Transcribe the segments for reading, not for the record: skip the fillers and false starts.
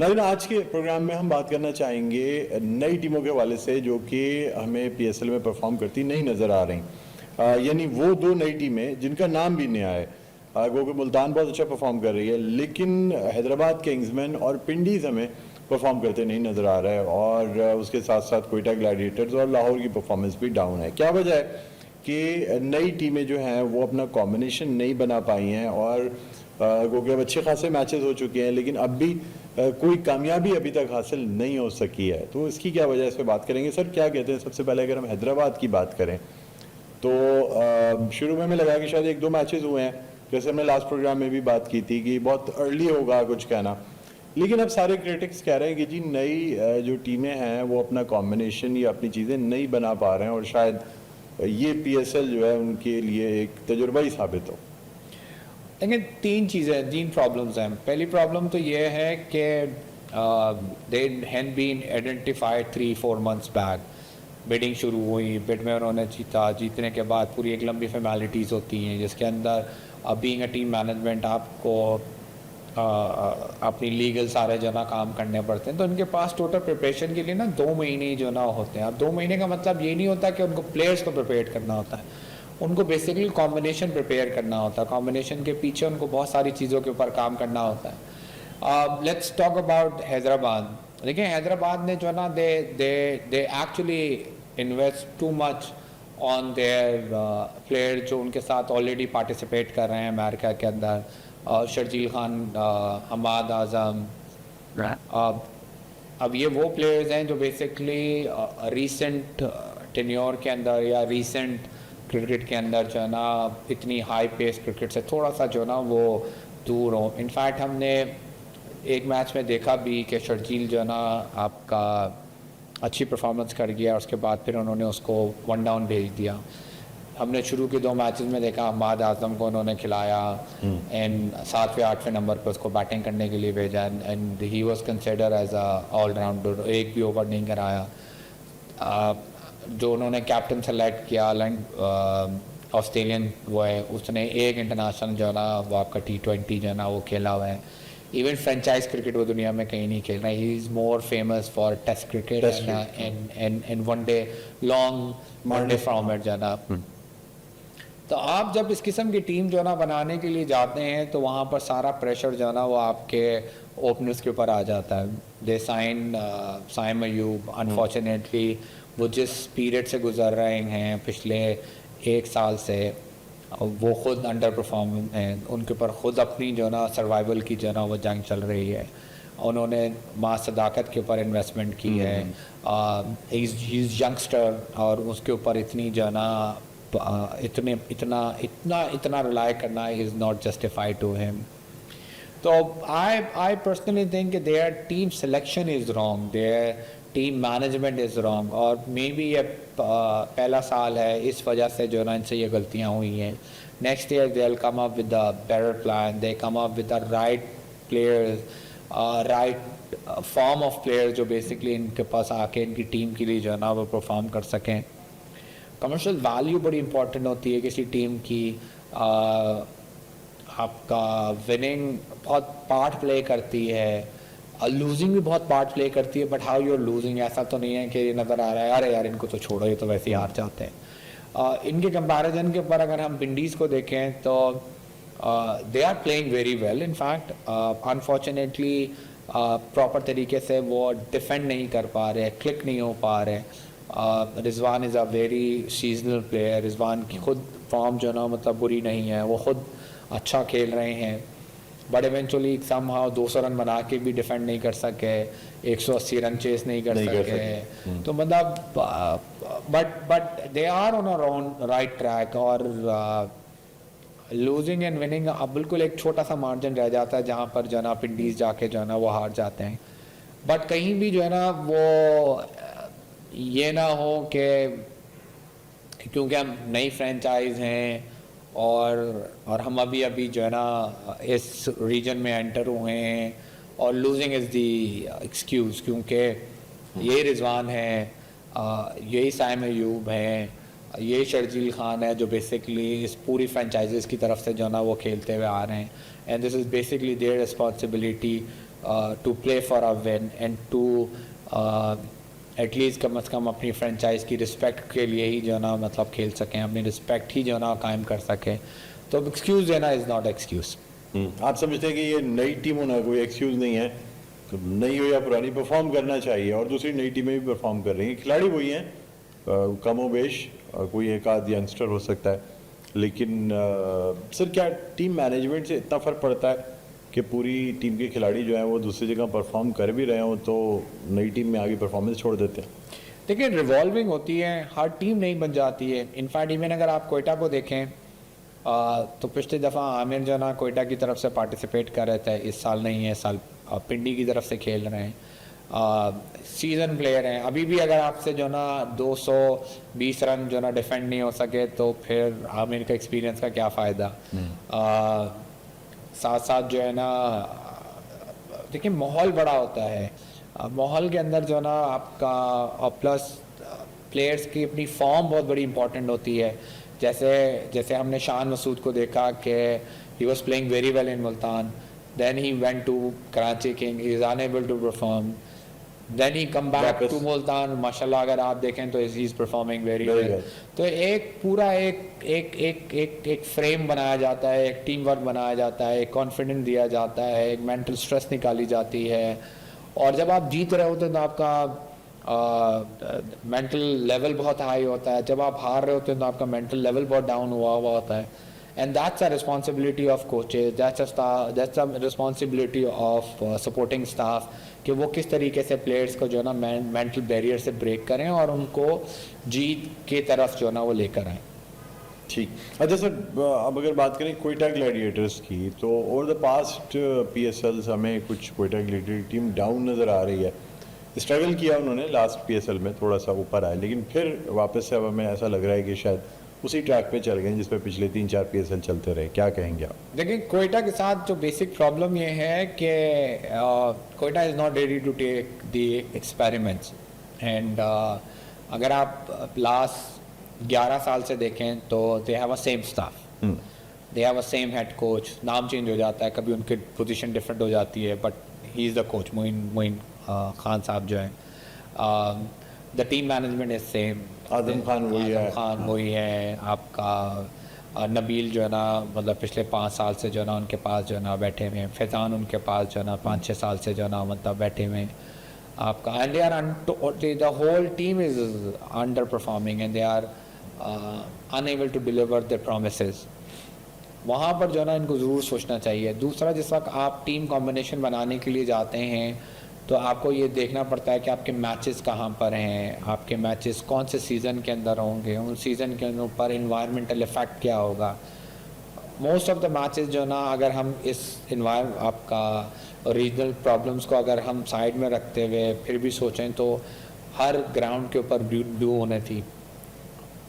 नाज़रीन, आज के प्रोग्राम में हम बात करना चाहेंगे नई टीमों के हवाले से जो कि हमें पीएसएल में परफॉर्म करती नहीं नज़र आ रही। यानी वो दो नई टीमें जिनका नाम भी नया है। क्योंकि मुल्तान बहुत अच्छा परफॉर्म कर रही है, लेकिन हैदराबाद किंग्समैन और पिंडीज़ हमें परफॉर्म करते नहीं नज़र आ रहा है, और उसके साथ साथ कोयटा ग्लैडिएटर्स और लाहौर की परफॉर्मेंस भी डाउन है। क्या वजह है कि नई टीमें जो हैं वो अपना कॉम्बिनेशन नहीं बना पाई हैं, और क्योंकि अब अच्छे खासे मैचेस हो चुके हैं लेकिन अब भी कोई कामयाबी अभी तक हासिल नहीं हो सकी है। तो इसकी क्या वजह है, इस पर बात करेंगे। सर क्या कहते हैं, सबसे पहले अगर हम हैदराबाद की बात करें तो शुरू में हमें लगा कि शायद एक दो मैचेस हुए हैं, जैसे हमने लास्ट प्रोग्राम में भी बात की थी कि बहुत अर्ली होगा कुछ कहना, लेकिन अब सारे क्रिटिक्स कह रहे हैं कि जी नई जो टीमें हैं वो अपना कॉम्बिनेशन या अपनी चीज़ें नहीं बना पा रहे हैं, और शायद ये पीएसएल जो है उनके लिए एक तजुर्बा ही साबित हो। देखिए, तीन प्रॉब्लम्स हैं। पहली प्रॉब्लम तो ये है कि they had been identified 3-4 months back. Bidding शुरू हुई, बिड में उन्होंने जीता, जीतने के बाद पूरी एक लंबी फॉर्मेलिटीज़ होती हैं जिसके अंदर बीइंग अ टीम मैनेजमेंट आपको अपनी लीगल सारे जो ना काम करने पड़ते हैं। तो इनके पास टोटल प्रिपरेशन के लिए ना 2 महीने जो ना होते हैं। अब 2 महीने का मतलब ये नहीं होता कि उनको प्लेयर्स को प्रिपेयर करना होता है, उनको बेसिकली कॉम्बिनेशन प्रिपेयर करना होता है। कॉम्बिनेशन के पीछे उनको बहुत सारी चीज़ों के ऊपर काम करना होता है। Let's talk about Hyderabad. देखिए, हैदराबाद ने जो ना they actually invest too much on their player जो उनके साथ ऑलरेडी पार्टिसिपेट कर रहे हैं अमेरिका के अंदर। शर्जील खान, हमाद आज़म, अब ये वो प्लेयर्स हैं जो बेसिकली रीसेंट टेन्योर के अंदर या रीसेंट क्रिकेट के अंदर जो है ना इतनी हाई पेस क्रिकेट से थोड़ा सा जो ना वो दूर हो। इनफैक्ट हमने एक मैच में देखा भी कि शर्जील जो है ना आपका अच्छी परफॉर्मेंस कर गया, उसके बाद फिर उन्होंने उसको 1 डाउन भेज दिया। हमने शुरू के 2 मैचेस में देखा हमाद आज़म को उन्होंने खिलाया एंड 7वें 8वें नंबर पर उसको बैटिंग करने के लिए भेजा, and he was consider as a allrounder. एक भी ओवर नहीं कराया। जो उन्होंने कैप्टन सेलेक्ट किया ऑस्ट्रेलियन वो है, उसने एक इंटरनेशनल जो है ना वो आपका T20 जो है ना वो खेला हुआ है। इवन फ्रेंचाइज क्रिकेट वो दुनिया में कहीं नहीं खेल रहा है। He is more famous for test cricket and one day long one day format जो है ना। तो आप जब इस किस्म की टीम जो है ना बनाने के लिए जाते हैं तो वहाँ पर सारा प्रेशर जो है ना वो आपके ओपनर्स के ऊपर आ जाता है। दे साइम अयूब, अनफॉर्चुनेटली वो जिस पीरियड से गुजर रहे हैं पिछले 1 साल से, वो ख़ुद अंडर परफॉर्मिंग हैं। उनके ऊपर ख़ुद अपनी जो ना सर्वाइवल की जो ना वो जंग चल रही है। उन्होंने माँ सदाकत के ऊपर इन्वेस्टमेंट की है। इज़ यंगस्टर और उसके ऊपर इतनी जो ना इतना रिलाई करना is not justified to him. तो I personally think their team selection is wrong, their team management is wrong, और मे बी ये पहला साल है इस वजह से जो ना इनसे ये गलतियाँ हुई हैं। Next year they will come up with a better plan, they come up with the right players, right form of players जो बेसिकली इनके पास आके इनकी टीम के लिए जो है ना वो परफॉर्म कर सकें। कमर्शियल वैल्यू बड़ी इंपॉर्टेंट होती है किसी टीम की। आपका विनिंग बहुत पार्ट प्ले करती है, लूजिंग भी बहुत पार्ट प्ले करती है, but how you are losing ऐसा तो नहीं है कि ये नज़र आ रहा है अरे यार इनको तो छोड़ो ये तो वैसे ही हार जाते हैं। इनके कंपैरिजन के ऊपर अगर हम विंडीज़ को देखें तो they are playing very well. In fact unfortunately proper तरीके से वो डिफेंड नहीं कर पा रहे, क्लिक नहीं हो पा रहे। Rizwan is a very seasonal player. Rizwan की खुद फॉर्म जो ना मतलब बुरी नहीं है, वो खुद अच्छा खेल रहे हैं, बट इवेंचुअली समहाउ 200 रन बना के भी डिफेंड नहीं कर सके, 180 रन चेस नहीं कर सके। तो मतलब but they are on a right track. और लूजिंग एंड विनिंग अब बिल्कुल एक छोटा सा मार्जिन रह जाता है जहाँ पर जो है ना पिंडीज जाके जो है ना वो हार जाते हैं। बट कहीं भी जो है ना वो ये ना हो कि क्योंकि हम नई फ्रेंचाइज हैं और हम अभी जो है ना इस रीजन में एंटर हुए हैं और लूजिंग इज़ दी एक्सक्यूज़, क्योंकि ये रिजवान है, यही साइम अयूब हैं, ये शर्जील खान है जो बेसिकली इस पूरी फ्रेंचाइजेस की तरफ से जो ना वो खेलते हुए आ रहे हैं। And this is basically their responsibility to play for a win and to at least कम से कम अपनी फ्रेंचाइज की रिस्पेक्ट के लिए ही जो है ना मतलब खेल सकें, अपनी रिस्पेक्ट ही जो है ना कायम कर सकें। तो एक्सक्यूज़ देना इज़ नॉट एक्सक्यूज़। आप समझते हैं कि ये नई टीम होना कोई एक्सक्यूज नहीं है, तो नई हो या पुरानी परफॉर्म करना चाहिए, और दूसरी नई टीमें भी परफॉर्म कर रही हैं, खिलाड़ी वही हैं, कमोबेश कोई एक आध यंगस्टर हो सकता है, लेकिन सर क्या टीम मैनेजमेंट से इतना फ़र्क पड़ता है कि पूरी टीम के खिलाड़ी जो हैं वो दूसरी जगह परफॉर्म कर भी रहे हों तो नई टीम में आगे परफॉर्मेंस छोड़ देते हैं? देखिए रिवॉल्विंग होती है, हर टीम नहीं बन जाती है। इनफैक्ट इवन अगर आप कोयटा को देखें तो पिछली दफ़ा आमिर जो ना कोयटा की तरफ से पार्टिसिपेट कर रहे थे, इस साल नहीं है, इस साल पिंडी की तरफ से खेल रहे हैं, सीज़न प्लेयर हैं। अभी भी अगर आपसे जो ना 220 रन जो ना डिफेंड नहीं हो सके तो फिर आमिर का एक्सपीरियंस का क्या फ़ायदा। साथ साथ जो है ना देखिए माहौल बड़ा होता है, माहौल के अंदर जो ना आपका और प्लस प्लेयर्स की अपनी फॉर्म बहुत बड़ी इंपॉर्टेंट होती है। जैसे हमने शान मसूद को देखा कि he was playing very well in Multan, then he went to Karachi king, he is unable to perform, then he come back to Multan, माशाल्लाह अगर आप देखें तो he is performing very well. तो एक पूरा एक फ्रेम बनाया जाता है, एक टीम वर्क बनाया जाता है, एक कॉन्फिडेंस दिया जाता है, एक मेंटल स्ट्रेस निकाली जाती है, और जब आप जीत रहे होते हैं तो आपका मेंटल लेवल बहुत हाई होता है, जब आप हार रहे होते हैं तो आपका मेंटल लेवल बहुत डाउन हुआ होता है। And that's a responsibility of coaches, that's a responsibility of supporting staff कि वो किस तरीके से प्लेयर्स को जो है ना मेंटल बैरियर से ब्रेक करें और उनको जीत की तरफ जो है ना वो लेकर आएँ। ठीक। अच्छा सर, अब अगर बात करें कोयटा ग्लैडिएटर्स की, तो ओवर द पास्ट PSLs हमें कुछ कोयटा ग्लैडिएटर टीम डाउन नज़र आ रही है। स्ट्रगल किया उन्होंने लास्ट PSL में, थोड़ा सा ऊपर आए, लेकिन फिर वापस से अब हमें ऐसा लग रहा है कि शायद उसी ट्रैक पे चल गए जिस पे पिछले 3-4 PSL चलते रहे। क्या कहेंगे आप? देखिए कोयटा के साथ जो बेसिक प्रॉब्लम ये है कि Quetta is not ready to take the experiments, and अगर आप लास्ट 11 साल से देखें तो they have a same staff, they have a same head coach, नाम चेंज हो जाता है, कभी उनकी पोजीशन डिफरेंट हो जाती है, but he is the coach, Moin Khan sahab जो हैं। The team management is same, Azam Khan वही है, आपका नबील जो है ना मतलब पिछले 5 साल से जो है ना उनके पास जो है ना बैठे हुए हैं, फैज़ान उनके पास जो है ना 5-6 साल से जो है ना मतलब बैठे हुए हैं आपका, and they are the whole team is under performing and they are unable to deliver the promises. वहाँ पर जो है ना इनको ज़रूर सोचना चाहिए। दूसरा, जिस वक्त आप टीम कॉम्बिनेशन बनाने के लिए जाते हैं तो आपको ये देखना पड़ता है कि आपके मैचेस कहाँ पर हैं, आपके मैचेस कौन से सीज़न के अंदर होंगे, उन सीज़न के ऊपर इन्वायरमेंटल इफ़ेक्ट क्या होगा। मोस्ट ऑफ द मैचेस जो ना अगर हम इस आपका रीजनल प्रॉब्लम्स को अगर हम साइड में रखते हुए फिर भी सोचें तो हर ग्राउंड के ऊपर ड्यू होने थी।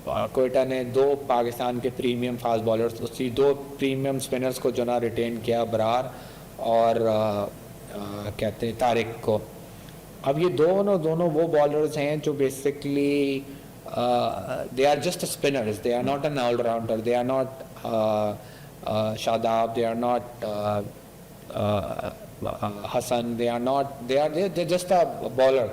कोयटा ने 2 पाकिस्तान के प्रीमियम फास्ट बॉलर्स, उसी 2 प्रीमियम स्पिनर्स को जो ना रिटेन किया, बरार और कहते हैं तारिक को। अब ये दोनों वो बॉलर्स हैं जो basically they are just spinners, they are not an allrounder, they are not Shadab, they are not Hasan, they are just a bowler.